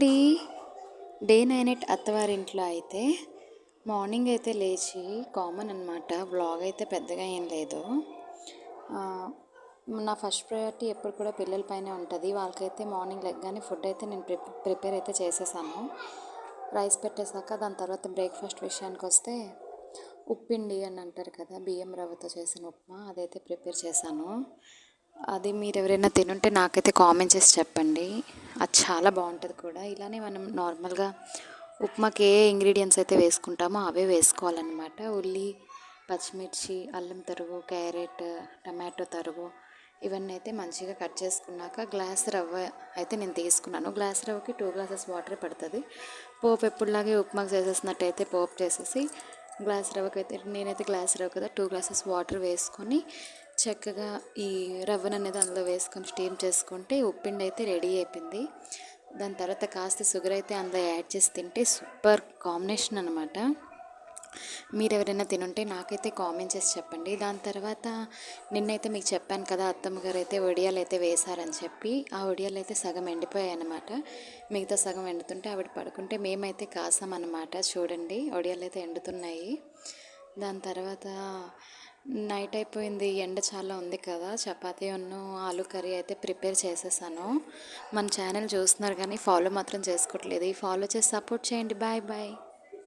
D day 9 at అత్తవారింట్లో అయితే morning అయితే లేచి కామన్ అనమాట. వ్లాగ్ అయితే పెద్దగా ఏం లేదు. నా ఫస్ట్ ప్రయారిటీ ఎప్పుడు కూడా పిల్లల పైనే ఉంటుంది. వాళ్ళకైతే మార్నింగ్ లెగ్గానే ఫుడ్ అయితే నేను ప్రిపేర్ అయితే చేసేసాను. రైస్ పెట్టేశాక దాని తర్వాత బ్రేక్ఫాస్ట్ విషయానికి వస్తే ఉప్పిండి అని అంటారు కదా, బియ్యం రవ్వతో చేసిన ఉప్మా అదైతే ప్రిపేర్ చేశాను. అది మీరు ఎవరైనా తినుంటే నాకైతే కామెంట్ చేసి చెప్పండి. అది చాలా బాగుంటుంది కూడా. ఇలానే మనం నార్మల్గా ఉప్మాకి ఏ ఇంగ్రీడియంట్స్ అయితే వేసుకుంటామో అవే వేసుకోవాలన్నమాట. ఉల్లి, పచ్చిమిర్చి, అల్లం తరుగు, క్యారెట్, టమాటో తరుగు ఇవన్నీ అయితే మంచిగా కట్ చేసుకున్నాక గ్లాస్ రవ్వ అయితే నేను తీసుకున్నాను. గ్లాస్ రవ్వకి 2 గ్లాసెస్ వాటర్ పడుతుంది. పోపు ఎప్పుడులాగే ఉప్మాకి చేసేసినట్టయితే పోపు చేసేసి గ్లాస్ రవ్వకి అయితే నేనైతే గ్లాస్ రవ్వ కదా 2 గ్లాసెస్ వాటర్ వేసుకొని చక్కగా ఈ రవ్వను అనేది అందులో వేసుకొని స్టీమ్ చేసుకుంటే ఉప్పిండి అయితే రెడీ అయిపోయింది. దాని తర్వాత కాస్త షుగర్ అయితే అందులో యాడ్ చేసి తింటే సూపర్ కాంబినేషన్ అనమాట. మీరు ఎవరైనా తినుంటే నాకైతే కామెంట్ చేసి చెప్పండి. దాని తర్వాత నిన్నైతే మీకు చెప్పాను కదా, అత్తమ్మ గారు అయితే వడియాలు అయితే వేశారని చెప్పి. ఆ వడియాలు అయితే సగం ఎండిపోయాయి అన్నమాట. మిగతా సగం ఎండుతుంటే ఆవిడ పడుకుంటే మేమైతే కాసామన్నమాట. చూడండి వడియాలు అయితే ఎండుతున్నాయి. దాని తర్వాత నైట్ అయిపోయింది, ఎండ చాలా ఉంది కదా. చపాతీ ఆలు కర్రీ అయితే ప్రిపేర్ చేసేసాను. మన ఛానల్ చూస్తున్నారు కానీ ఫాలో మాత్రం చేసుకోవట్లేదు. ఈ ఫాలో చేసి సపోర్ట్ చేయండి. Bye bye.